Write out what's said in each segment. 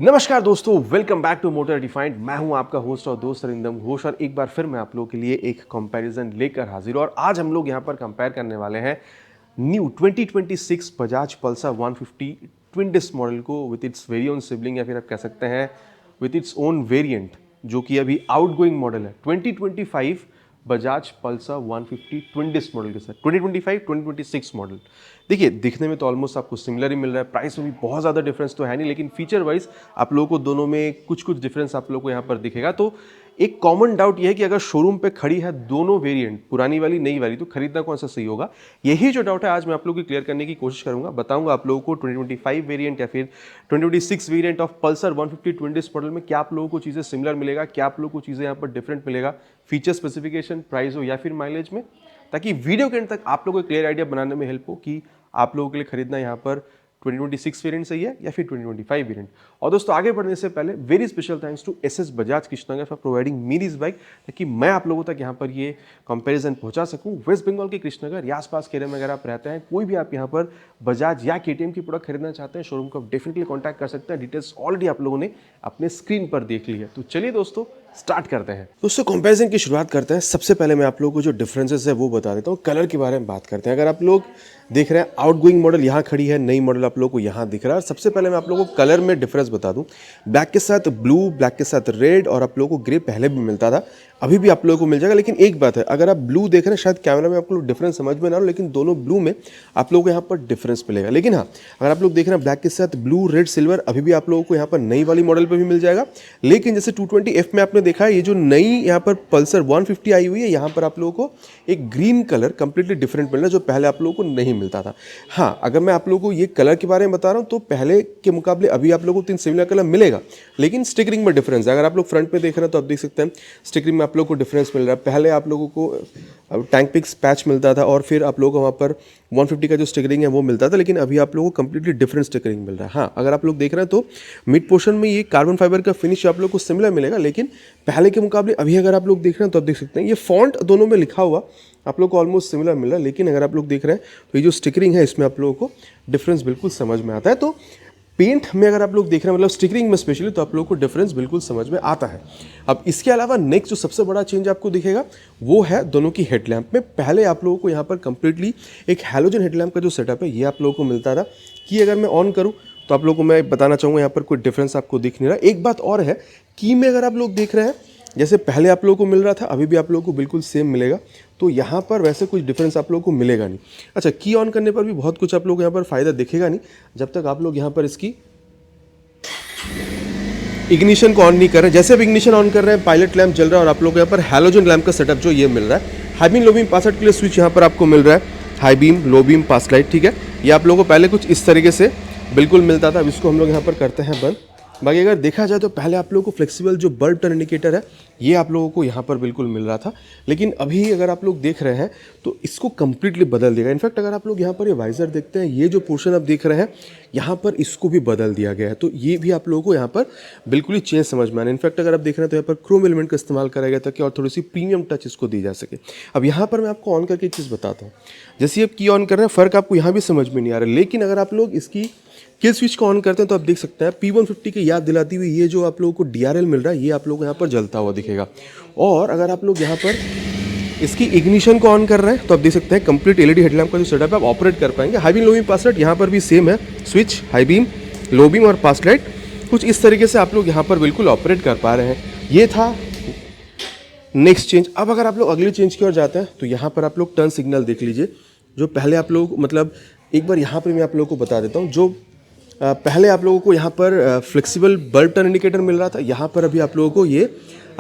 नमस्कार दोस्तों, welcome back to Motor Defined. मैं हूं आपका होस्ट और दोस्त अरिंदम घोष और एक बार फिर मैं आप लोगों के लिए एक कंपैरिजन लेकर हाजिर हूं। और आज हम लोग यहां पर कंपेयर करने वाले हैं new 2026 Bajaj Pulsar 150 twin disc model को with its very own sibling, या फिर आप कह सकते हैं विद इट्स ओन वेरिएंट, जो कि अभी आउटगोइंग मॉडल है 2025 Bajaj Pulsar 150 twin disc model के साथ 2025 2026 मॉडल। देखिए, दिखने में तो ऑलमोस्ट आपको सिमिलर ही मिल रहा है, प्राइस में भी बहुत ज़्यादा डिफरेंस तो है नहीं, लेकिन फीचर वाइज आप लोगों को दोनों में कुछ कुछ डिफरेंस आप लोगों को यहाँ पर दिखेगा। तो एक कॉमन डाउट यह है कि अगर शोरूम पे खड़ी है दोनों वेरिएंट, पुरानी वाली नई वाली, तो खरीदना कौन सा सही होगा, यही जो डाउट है आज मैं आप लोगों को क्लियर करने की कोशिश करूंगा। बताऊंगा आप लोगों को 2025 वेरिएंट या फिर 2026 variant of Pulsar 150 twin disc model में क्या आप लोगों को चीज़ें सिमिलर मिलेगा, क्या आप लोगों को चीज़ें यहाँ पर डिफरेंट मिलेगा, फीचर स्पेसिफिकेशन, प्राइस हो या फिर माइलेज में, ताकि वीडियो के एंड तक आप लोगों को क्लियर आइडिया बनाने में हेल्प हो कि आप लोगों के लिए खरीदना यहाँ पर 2026 वेरिएंट सही है या फिर 2025 वेरिएंट। और दोस्तों, आगे बढ़ने से पहले very special thanks to SS Bajaj Krishnanagar for providing me this bike, ताकि मैं आप लोगों तक यहाँ पर ये कंपैरिजन पहुंचा सकूं। वेस्ट बंगाल के कृष्णनगर या आसपास के एरिया में अगर आप रहते हैं, कोई भी आप यहाँ पर बजाज या केटीएम की प्रोडक्ट खरीदना चाहते हैं, शोरूम को आप डेफिनेटली कॉन्टैक्ट कर सकते हैं। डिटेल्स ऑलरेडी आप लोगों ने अपने स्क्रीन पर देख ली है। तो चलिए दोस्तों, स्टार्ट करते हैं। दोस्तों, कंपैरिजन की शुरुआत करते हैं। सबसे पहले मैं आप लोगों को जो डिफरेंसेस है वो बता देता हूँ। कलर के बारे में बात करते हैं। अगर आप लोग देख रहे हैं, आउटगोइंग मॉडल यहाँ खड़ी है, नई मॉडल आप लोगों को यहाँ दिख रहा है। सबसे पहले मैं आप लोगों को कलर में डिफरेंस बता दूं। ब्लैक के साथ ब्लू, ब्लैक के साथ रेड, और आप लोगों को ग्रे पहले भी मिलता था, अभी भी आप लोगों को मिल जाएगा। लेकिन एक बात है, अगर आप ब्लू देख रहे हैं, शायद कैमरा में आपको डिफरेंस समझ में ना हो, लेकिन दोनों ब्लू में आप लोगों को यहाँ पर डिफरेंस मिलेगा। लेकिन हाँ, अगर आप लोग देख रहे हैं ब्लैक के साथ ब्लू, रेड, सिल्वर, अभी भी आप लोगों को यहाँ पर नई वाली मॉडल पर भी मिल जाएगा। लेकिन जैसे 220F में आपने देखा है, ये जो नई यहाँ पर पल्सर 150 आई हुई है, यहाँ पर आप लोगों को एक ग्रीन कलर कंप्लीटली डिफरेंट मिल रहा है, जो पहले आप लोगों को नहीं मिलता था। हाँ, अगर मैं आप लोगों को ये कलर के बारे में बता रहा हूँ, तो पहले के मुकाबले अभी आप लोगों को 3 सिमिलर कलर मिलेगा, लेकिन स्टिकरिंग में डिफरेंस है। अगर आप लोग फ्रंट में देख रहे हैं तो आप देख सकते हैं स्टिकरिंग में आप लोगों को डिफरेंस मिल रहा है। पहले आप लोगों को टैंक पिक्स पैच मिलता था, और फिर आप लोगों को वहाँ पर 150 का जो स्टिकरिंग है वो मिलता था, लेकिन अभी आप लोगों को कंप्लीटली डिफरेंट स्टिकरिंग मिल रहा है। हाँ, अगर आप लोग देख रहे हैं तो मिड पोर्शन में ये कार्बन फाइबर का फिनिश आप लोग को सिमिलर मिलेगा, लेकिन पहले के मुकाबले अभी अगर आप लोग देख रहे हैं तो आप देख सकते हैं ये फॉन्ट दोनों में लिखा हुआ आप लोग को ऑलमोस्ट सिमिलर मिल रहा है। लेकिन अगर आप लोग देख रहे हैं तो ये जो स्टिकरिंग है, इसमें आप लोगों को डिफरेंस बिल्कुल समझ में आता है। तो पेंट में अगर आप लोग देख रहे हैं, मतलब स्टिकरिंग में स्पेशली, तो आप लोगों को डिफरेंस बिल्कुल समझ में आता है। अब इसके अलावा नेक्स्ट जो सबसे बड़ा चेंज आपको दिखेगा वो है दोनों की हेडलैम्प में। पहले आप लोगों को यहाँ पर कंप्लीटली एक हैलोजन हेडलैम्प का जो सेटअप है ये आप लोगों को मिलता था, कि अगर मैं ऑन करूँ तो आप लोगों को मैं बताना चाहूँगा यहाँ पर कोई डिफरेंस आपको दिख नहीं रहा। एक बात और है, की में अगर आप लोग देख रहे हैं, जैसे पहले आप लोगों को मिल रहा था, अभी भी आप लोगों को बिल्कुल सेम मिलेगा। तो यहाँ पर वैसे कुछ डिफरेंस आप लोगों को मिलेगा नहीं। अच्छा, की ऑन करने पर भी बहुत कुछ आप लोग यहाँ पर फ़ायदा दिखेगा नहीं, जब तक आप लोग यहाँ पर इसकी इग्निशन को ऑन नहीं कर रहे हैं। जैसे अब इग्निशन ऑन कर रहे हैं, पायलट लैंप जल रहा है, और आप लोग यहाँ पर हैलोजन लैंप का सेटअप जो ये मिल रहा है। हाई बीम लो बीम पास लाइट के लिए स्विच यहाँ पर आपको मिल रहा है, हाई बीम लो बीम पास लाइट, ठीक है। ये आप लोगों को पहले कुछ इस तरीके से बिल्कुल मिलता था, अब इसको हम लोग यहाँ पर करते हैं बंद। बाकी अगर देखा जाए तो पहले आप लोगों को फ्लेक्सिबल जो बल्ब टर्न इंडिकेटर है ये आप लोगों को यहाँ पर बिल्कुल मिल रहा था, लेकिन अभी अगर आप लोग देख रहे हैं तो इसको कम्प्लीटली बदल दिया। इनफैक्ट अगर आप लोग यहाँ पर ये वाइजर देखते हैं, ये जो पोर्शन आप देख रहे हैं यहाँ पर इसको भी बदल दिया गया है। तो ये भी आप लोगों को यहाँ पर बिल्कुल ही चेंज समझ में आना। इनफैक्ट अगर आप देख रहे हैं तो यहाँ पर क्रोम एलिमेंट का इस्तेमाल करा गया ताकि और थोड़ी सी प्रीमियम टच इसको दी जा सके। अब यहाँ पर मैं आपको ऑन करके एक चीज़ बताता हूँ। जैसे आप की ऑन कर रहे हैं, फ़र्क आपको यहाँ भी समझ में नहीं आ रहा, लेकिन अगर आप लोग इसकी किल स्विच को ऑन करते हैं तो आप देख सकते हैं P150 की याद दिलाती हुई ये जो आप लोगों को DRL मिल रहा है, ये आप लोगों को यहाँ पर जलता हुआ दिखेगा। और अगर आप लोग यहाँ पर इसकी इग्निशन को ऑन कर रहे हैं तो आप देख सकते हैं कंप्लीट LED हेडलैम्प का जो सेटअप है आप ऑपरेट कर पाएंगे। हाई बीम लो बीम पास लाइट यहाँ पर भी सेम है, switch high beam low beam और पास लाइट कुछ इस तरीके से आप लोग यहाँ पर बिल्कुल ऑपरेट कर पा रहे हैं। ये था नेक्स्ट चेंज। अब अगर आप लोग अगले चेंज की ओर जाते हैं तो यहाँ पर आप लोग टर्न सिग्नल देख लीजिए। जो पहले आप लोग, मतलब एक बार यहाँ पर मैं आप लोगों को बता देता हूँ, जो पहले आप लोगों को यहाँ पर फ्लेक्सिबल बल्ब टर्न इंडिकेटर मिल रहा था, यहाँ पर अभी आप लोगों को ये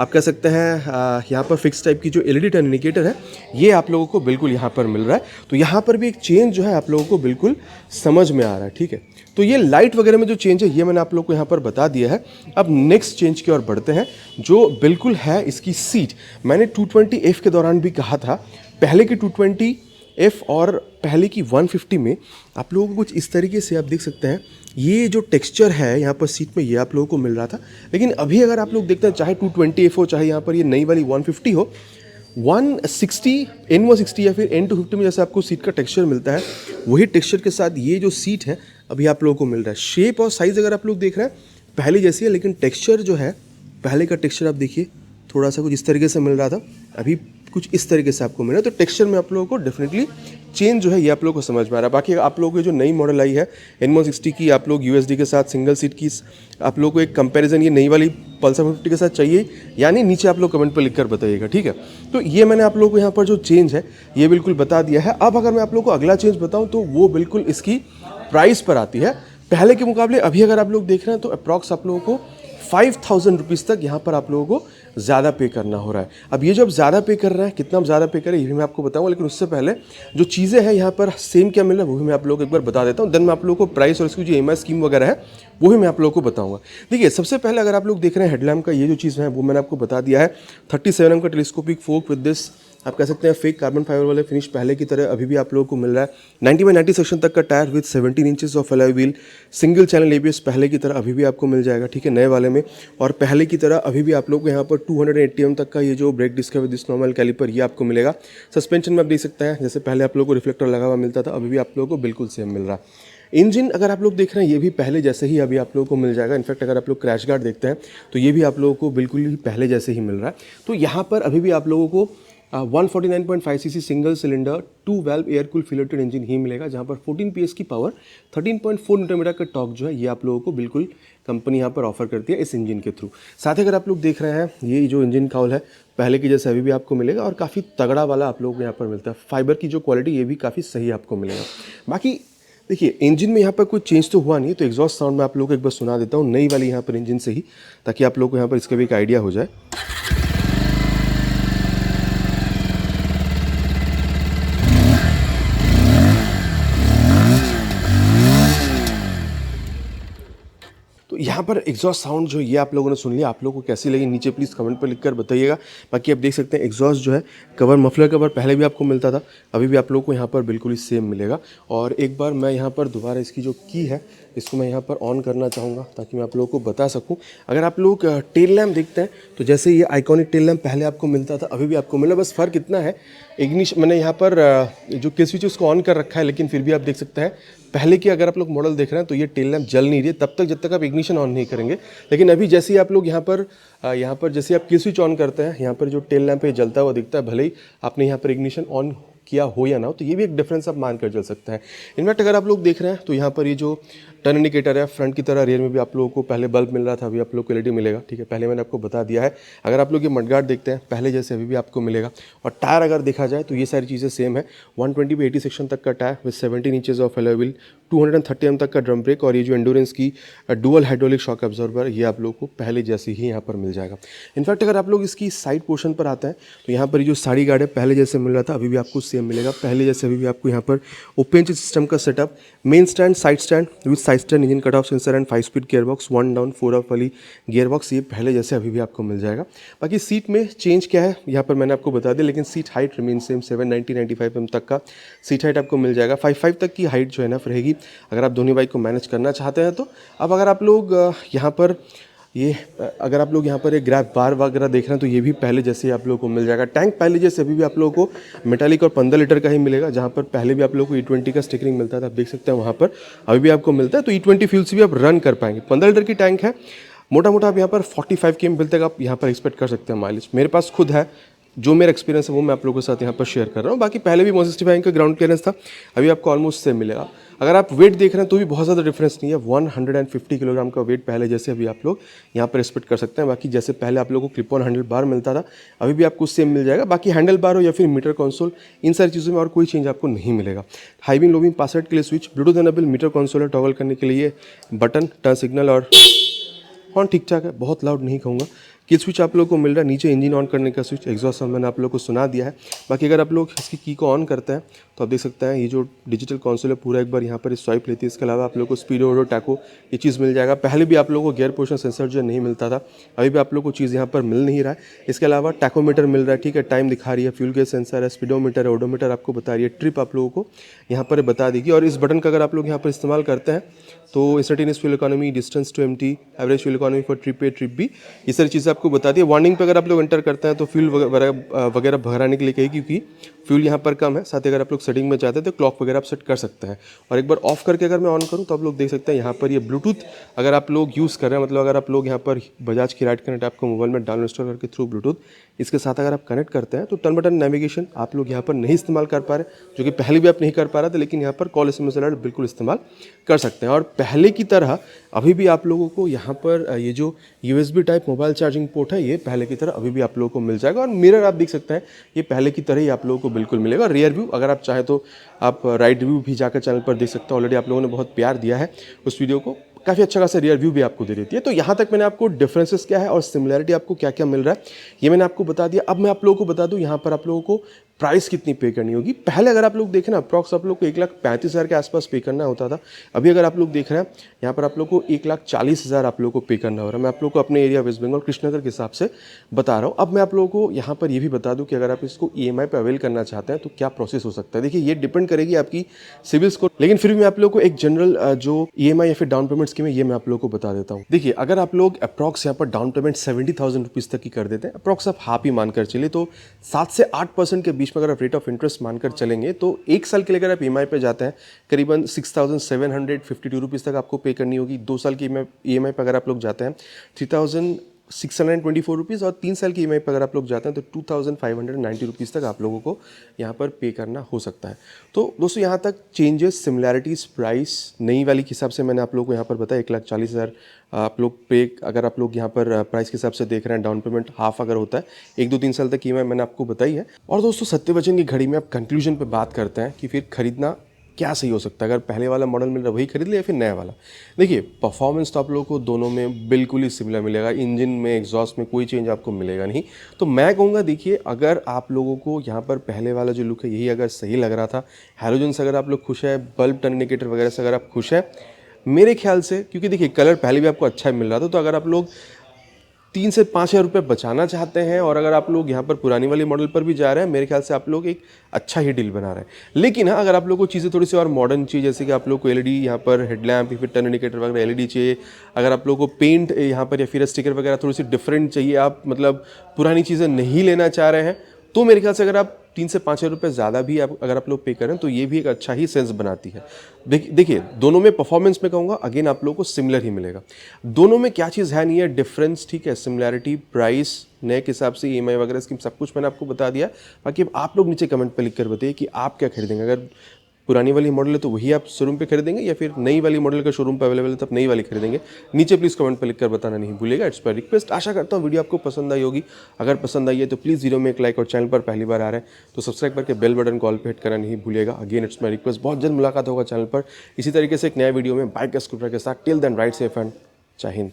आप कह सकते हैं यहाँ पर फिक्स टाइप की जो LED टर्न इंडिकेटर है ये आप लोगों को बिल्कुल यहाँ पर मिल रहा है। तो यहाँ पर भी एक चेंज जो है आप लोगों को बिल्कुल समझ में आ रहा है, ठीक है। तो ये लाइट वगैरह में जो चेंज है ये मैंने आप लोग को यहाँ पर बता दिया है। अब नेक्स्ट चेंज की ओर बढ़ते हैं, जो बिल्कुल है इसकी सीट। मैंने 220F के दौरान भी कहा था, पहले की 220F और पहले की 150 में आप लोगों को कुछ इस तरीके से आप देख सकते हैं, ये जो टेक्सचर है यहाँ पर सीट में ये आप लोगों को मिल रहा था। लेकिन अभी अगर आप लोग देखते हैं, चाहे 220F हो, चाहे यहाँ पर ये नई वाली 150 हो, 160 N160 या फिर N250 में जैसे आपको सीट का टेक्सचर मिलता है, वही टेक्सचर के साथ ये जो सीट है अभी आप लोगों को मिल रहा है। शेप और साइज़ अगर आप लोग देख रहे हैं पहले जैसी है, लेकिन टेक्सचर जो है पहले का टेक्सचर आप देखिए थोड़ा सा कुछ इस तरीके से मिल रहा था, अभी कुछ इस तरीके से आपको मिल रहा है। तो टेक्सचर में आप लोगों को डेफिनेटली चेंज जो है ये आप लोगों को समझ में आ रहा है। बाकी आप लोगों की जो नई मॉडल आई है N160 की, आप लोग USD के साथ सिंगल सीट की, आप लोगों को एक कंपैरिजन ये नई वाली पल्सर 50 के साथ चाहिए, यानी नीचे आप लोग कमेंट पर लिखकर बताइएगा, ठीक है। तो ये मैंने आप लोगों को यहाँ पर जो चेंज है ये बिल्कुल बता दिया है। अब अगर मैं आप लोगों को अगला चेंज बताऊँ तो वो बिल्कुल इसकी प्राइस पर आती है। पहले के मुकाबले अभी अगर आप लोग देख रहे हैं तो अप्रॉक्स आप लोगों को 5000 रुपीज़ तक यहाँ पर आप लोगों को ज़्यादा पे करना हो रहा है। अब ये जो आप ज़्यादा पे कर रहे हैं, कितना आप ज़्यादा पे करें ये भी मैं आपको बताऊंगा, लेकिन उससे पहले जो चीज़ें हैं यहाँ पर सेम क्या मिल रहा है वो भी मैं आप लोगों को एक बार बता देता हूँ। देन मैं आप लोगों को प्राइस और इसकी जो EMI स्कीम वगैरह है वो भी मैं आप लोगों को बताऊंगा। देखिए सबसे पहले अगर आप लोग देख रहे हैं हेडलैम्प का ये जो चीज़ है वो मैंने आपको बता दिया है। 37 mm का टेलीस्कोपिक फोक विद दिस आप कह सकते हैं फेक कार्बन फाइबर वाले फिनिश पहले की तरह अभी भी आप लोगों को मिल रहा है। 90/90 सेक्शन तक का tyre with 17 inches of alloy wheel, single channel ABS पहले की तरह अभी भी आपको मिल जाएगा, ठीक है, नए वाले में। और पहले की तरह अभी भी आप लोगों को यहाँ पर 280 mm तक का ये जो ब्रेक डिस्क है विद दिस नॉर्मल कैलिपर ये आपको मिलेगा। सस्पेंशन में आप देख सकते हैं जैसे पहले आप लोगों को रिफ्लेक्टर लगा हुआ मिलता था, अभी भी आप लोगों को बिल्कुल सेम मिल रहा है। इंजन अगर आप लोग देख रहे हैं ये भी पहले जैसे ही अभी आप लोगों को मिल जाएगा। इनफैक्ट अगर आप लोग क्रैश गार्ड देखते हैं तो ये भी आप लोगों को बिल्कुल ही पहले जैसे ही मिल रहा है। तो यहाँ पर अभी भी आप लोगों को 149.5 cc single cylinder 2 valve air cool फिलेटेड इंजन ही मिलेगा, जहाँ पर 14 PS की पावर 13.4 न्यूटन का टॉर्क जो है ये आप लोगों को बिल्कुल कंपनी यहाँ पर ऑफर करती है इस इंजन के थ्रू। साथ ही अगर आप लोग देख रहे हैं ये जो इंजन काउल है पहले की जैसे अभी भी आपको मिलेगा और काफ़ी तगड़ा वाला आप लोगों को यहाँ पर मिलता है। फाइबर की जो क्वालिटी ये भी काफ़ी सही आपको मिलेगा। बाकी देखिए इंजन में यहाँ पर कोई चेंज तो हुआ नहीं, तो एग्जॉस्ट साउंड में आप लोगों को एक बार सुना देता हूँ नई वाली यहाँ पर इंजन से ही, ताकि आप लोगों को यहाँ पर इसका भी एक आइडिया हो जाए। तो यहाँ पर एग्जॉस्ट साउंड जो ये आप लोगों ने सुन लिया, आप लोगों को कैसी लगी नीचे प्लीज़ कमेंट पर लिखकर बताइएगा। बाकी आप देख सकते हैं एग्जॉस्ट जो है कवर, मफलर कवर पहले भी आपको मिलता था, अभी भी आप लोगों को यहाँ पर बिल्कुल ही सेम मिलेगा। और एक बार मैं यहाँ पर दोबारा इसकी जो की है इसको मैं यहाँ पर ऑन करना चाहूँगा ताकि मैं आप लोगों को बता सकूँ। अगर आप लोग टेल लैम्प देखते हैं तो जैसे ये आइकॉनिक टेल लैम्प पहले आपको मिलता था अभी भी आपको मिला, बस फ़र्क इतना है इग्निशन मैंने यहाँ पर जो किस स्विच उसको ऑन कर रखा है, लेकिन फिर भी आप देख सकते हैं पहले की अगर आप लोग मॉडल देख रहे हैं तो ये टेल लैम्प जल नहीं रही है तब तक जब तक आप इग्निशन ऑन नहीं करेंगे। लेकिन अभी जैसे ही आप लोग यहाँ पर जैसे आप की स्विच ऑन करते हैं यहाँ पर जो टेल लैम्प है जलता हुआ दिखता है, भले ही आपने यहाँ पर इग्निशन ऑन किया हो या ना हो, तो ये भी एक डिफरेंस आप मान कर चल सकते हैं। इनफैक्ट अगर आप लोग देख रहे हैं तो यहाँ पर ये जो टर्न इंडिकेटर है फ्रंट की तरह, रियर में भी आप लोगों को पहले बल्ब मिल रहा था, अभी आप लोग को LED मिलेगा, ठीक है, पहले मैंने आपको बता दिया है। अगर आप लोग ये मडगार्ड देखते हैं पहले जैसे अभी भी आपको मिलेगा। और टायर अगर देखा जाए तो ये सारी चीज़ें सेम है, 120/80 सेक्शन तक का tyre with 17 inches of alloy wheel, 230 mm तक का ड्रम ब्रेक, और ये जो एंडोरेंस की डुअल हाइड्रोलिक शॉक एब्जॉर्बर ये आप लोग को पहले जैसे ही यहाँ पर मिल जाएगा। इनफैक्ट अगर आप लोग इसकी साइड पोर्शन पर आते हैं तो यहाँ पर ये जो साड़ी गार्ड है पहले जैसे मिल रहा था अभी भी आपको सेम मिलेगा, पहले जैसे अभी भी आपको यहाँ पर ओपन सिस्टम का setup, main stand, side stand with side stand, engine cut off sensor and 5 speed gear box, 1 down 4 up वाली गियर बॉक्स, ये पहले जैसे अभी भी आपको मिल जाएगा। बाकी सीट में चेंज क्या है यहाँ पर मैंने आपको बता दिया, लेकिन seat height remain same, 790-95 mm तक का सीट हाइट आपको मिल जाएगा। 5'5" तक की हाइट जो है ना रहेगी अगर आप दोनों बाइक को मैनेज करना चाहते हैं तो। अब अगर आप लोग यहाँ पर अगर आप लोग यहाँ पर एक ग्रैब बार वगैरह देख रहे हैं तो ये भी पहले जैसे ही आप लोगों को मिल जाएगा। टैंक पहले जैसे अभी भी आप लोगों को मेटालिक और 15 लीटर का ही मिलेगा, जहाँ पर पहले भी आप लोगों को E20 का स्टिकरिंग मिलता था, आप देख सकते हैं वहाँ पर अभी भी आपको मिलता है। तो E20 फ्यूल से भी आप रन कर पाएंगे। 15 लीटर की टैंक है, मोटा मोटा आप यहाँ पर 45 km तक आप यहाँ पर एक्सपेक्ट कर सकते हैं माइलेज। मेरे पास खुद है, जो मेरा एक्सपीरियंस है वो मैं आप लोगों के साथ यहाँ पर शेयर कर रहा हूँ। बाकी पहले भी 165 का ग्राउंड क्लियरेंस था, अभी आपको ऑलमोस्ट सेम मिलेगा। अगर आप वेट देख रहे हैं तो भी बहुत ज़्यादा डिफरेंस नहीं है, 150 किलोग्राम का वेट पहले जैसे अभी आप लोग यहाँ पर एक्सपेक्ट कर सकते हैं। बाकी जैसे पहले आप लोगों को क्लिप ऑन हैंडल बार मिलता था अभी भी आपको सेम मिल जाएगा। बाकी हैंडल बार हो या फिर मीटर कंसोल, इन सारी चीज़ों में और कोई चेंज आपको नहीं मिलेगा। High beam low beam password के लिए switch, Bluetooth enable meter console toggle करने के लिए बटन, टर्न सिग्नल और हॉर्न ठीक ठाक है, बहुत लाउड नहीं कहूँगा। किल स्विच आप लोगों को मिल रहा है, नीचे इंजन ऑन करने का स्विच, एग्जॉस्ट साउंड मैंने आप लोगों को सुना दिया है। बाकी अगर आप लोग इसकी की को ऑन करते हैं तो आप देख सकते हैं ये जो डिजिटल कंसोल है पूरा एक बार यहाँ पर स्वाइप लेती है। इसके अलावा आप लोग को स्पीडो और टैको ये चीज़ मिल जाएगा। पहले भी आप लोगों को गियर पोजिशन सेंसर जो नहीं मिलता था, अभी भी आप लोग को चीज़ यहाँ पर मिल नहीं रहा है। इसके अलावा टैकोमीटर मिल रहा है, ठीक है, टाइम दिखा रही है, फ्यूल गेज सेंसर है, स्पीडोमीटर है, ओडोमीटर आपको बता रही है, ट्रिप आप लोगों को यहाँ पर बता देगी। और इस बटन का अगर आप लोग यहाँ पर इस्तेमाल करते हैं तो instantaneous fuel economy, distance to empty, average fuel economy for trip A trip B, ये सारी चीज़ें आपको बता दिए। वार्निंग पे अगर आप लोग एंटर करते हैं तो फ्यूल वगैरह भराने के लिए कहेगी, क्योंकि फ्यूल यहाँ पर कम है। साथ ही अगर आप लोग सेटिंग में जाते हैं तो क्लॉक वगैरह आप सेट कर सकते हैं। और एक बार ऑफ करके अगर मैं ऑन करूँ तो आप लोग देख सकते हैं यहाँ पर ये ब्लूटूथ अगर आप लोग यूज़ कर रहे हैं, मतलब अगर आप लोग यहाँ पर बजाज की राइड कनेक्ट आपको मोबाइल में डाउनलोड इंस्टॉल करके थ्रू ब्लूटूथ इसके साथ अगर आप कनेक्ट करते हैं तो टर्न बटन नेविगेशन आप लोग यहाँ पर नहीं इस्तेमाल कर पा रहे, जो कि पहले भी आप नहीं कर पा रहे थे, लेकिन यहाँ पर कॉल SMS अलर्ट बिल्कुल इस्तेमाल कर सकते हैं। और पहले की तरह अभी भी आप लोगों को यहाँ पर ये जो USB type mobile charging port है, ये पहले की तरह अभी भी आप लोगों को मिल जाएगा। और मिरर आप देख सकते हैं ये पहले की तरह ही आप लोगों को बिल्कुल मिलेगा। रियर व्यू अगर आप चाहे तो आप राइड व्यू भी जाकर चैनल पर देख सकते हैं। ऑलरेडी आप लोगों ने बहुत प्यार दिया है उस वीडियो को, काफ़ी अच्छा खासा रियर व्यू भी आपको दे देती है। तो यहाँ तक मैंने आपको डिफरेंसेस क्या है और सिमिलरिटी आपको क्या क्या मिल रहा है ये मैंने आपको बता दिया। अब मैं आप लोगों को बता दूँ यहाँ पर आप लोगों को प्राइस कितनी पे करनी होगी। पहले अगर आप लोग देखें ना, अप्रॉक्स आप लोग को 1,35,000 के आसपास पे करना होता था। अभी अगर आप लोग देख रहे हैं यहाँ पर आप लोग को 1,40,000 आप लोग को पे करना हो रहा है। मैं आप लोग को अपने एरिया वेस्ट बंगाल कृष्णनगर के हिसाब से बता रहा हूँ। अब मैं आप लोगों को यहाँ पर ये भी बता दूँ कि अगर आप इसको EMI पे अवेल करना चाहते हैं तो क्या प्रोसेस हो सकता है। देखिए ये डिपेंड करेगी आपकी सिविल स्कोर, लेकिन फिर भी मैं आप लोग को एक जनरल जो EMI या फिर डाउन पेमेंट स्कीम है ये मैं आप लोग को बता देता हूँ। देखिए अगर आप लोग अप्रॉक्स यहाँ पर डाउन पेमेंट 70,000 रुपीज़ तक की कर देते हैं, अप्रॉक्स आप हाफ ही मानकर चलिए, तो 7 से 8% के बीच में अगर आप रेट ऑफ इंटरेस्ट मानकर चलेंगे तो एक साल के लिए अगर आप EMI पे जाते हैं करीबन 6,752 रुपीज़ तक आपको पे करनी होगी। 2 साल की EMI पे अगर आप लोग जाते हैं 3,624 रुपीज़, और 3 साल की EMI पे अगर आप लोग जाते हैं तो 2,590 रुपीज़ तक आप लोगों को यहाँ पर पे करना हो सकता है। तो दोस्तों यहाँ तक चेंजेस, सिमिलैरिटीज़, प्राइस नई वाली के हिसाब से मैंने आप लोगों को यहाँ पर बताया 1,40,000 आप लोग पे, अगर आप लोग यहाँ पर प्राइस के हिसाब से देख रहे हैं, डाउन पेमेंट हाफ अगर होता है 1-2 3 साल तक EMI मैंने आपको बताई है। और दोस्तों सत्य वचन की घड़ी में आप कंक्लूजन पे बात करते हैं कि फिर खरीदना क्या सही हो सकता है। अगर पहले वाला मॉडल मिल रहा है वही खरीद ले या फिर नया वाला। देखिए परफॉर्मेंस तो आप लोगों को दोनों में बिल्कुल ही सिमिलर मिलेगा, इंजन में एग्जॉस्ट में कोई चेंज आपको मिलेगा नहीं। तो मैं कहूँगा देखिए अगर आप लोगों को यहाँ पर पहले वाला जो लुक है यही अगर सही लग रहा था, हैलोजन से अगर आप लोग खुश है, बल्ब टर्न इंडिकेटर वगैरह से अगर आप खुश है मेरे ख्याल से, क्योंकि देखिए कलर पहले भी आपको अच्छा मिल रहा था, तो अगर आप लोग 3 से 5,000 रुपये बचाना चाहते हैं और अगर आप लोग यहाँ पर पुरानी वाली मॉडल पर भी जा रहे हैं, मेरे ख्याल से आप लोग एक अच्छा ही डील बना रहे हैं। लेकिन हाँ अगर आप लोग को चीज़ें थोड़ी सी और मॉडर्न चाहिए, जैसे कि आप लोग को LED यहाँ पर हेडलैम्प या फिर टर्न इंडिकेटर वगैरह LED चाहिए, अगर आप लोग को पेंट यहाँ पर या फिर स्टिकर वगैरह थोड़ी सी डिफरेंट चाहिए, आप मतलब पुरानी चीज़ें नहीं लेना चाह रहे हैं, तो मेरे ख्याल से अगर आप 3 से 5,000 रुपये ज़्यादा भी अगर आप लोग पे करें तो ये भी एक अच्छा ही सेंस बनाती है। देखिए दोनों में परफॉर्मेंस में कहूँगा अगेन आप लोगों को सिमिलर ही मिलेगा। दोनों में क्या चीज़ है नहीं है डिफरेंस, ठीक है, सिमिलैरिटी, प्राइस, नए के हिसाब से EMI वगैरह स्कीम सब कुछ मैंने आपको बता दिया। बाकी अब आप लोग नीचे कमेंट पर लिख कर बताइए कि आप क्या खरीदेंगे। अगर पुरानी वाली मॉडल है तो वही आप शोरूम पे खरीदेंगे या फिर नई वाली मॉडल का शोरूम पे अवेलेबल है तो आप नई वाली खरीदेंगे। नीचे प्लीज़ कमेंट पर लिखकर बताना नहीं भूलिएगा, इट्स माय रिक्वेस्ट। आशा करता हूँ वीडियो आपको पसंद आई होगी। अगर पसंद आई है तो प्लीज़ वीडियो में एक लाइक और चैनल पर पहली बार आ रहे हैं तो सब्सक्राइब करके बेल बटन कॉल पे हिट करना नहीं भूलिएगा। Again it's my request. बहुत जल्द मुलाकात होगा चैनल पर इसी तरीके से एक नया वीडियो में बाइक या स्कूटर के साथ। Till then ride safe and Jai Hind.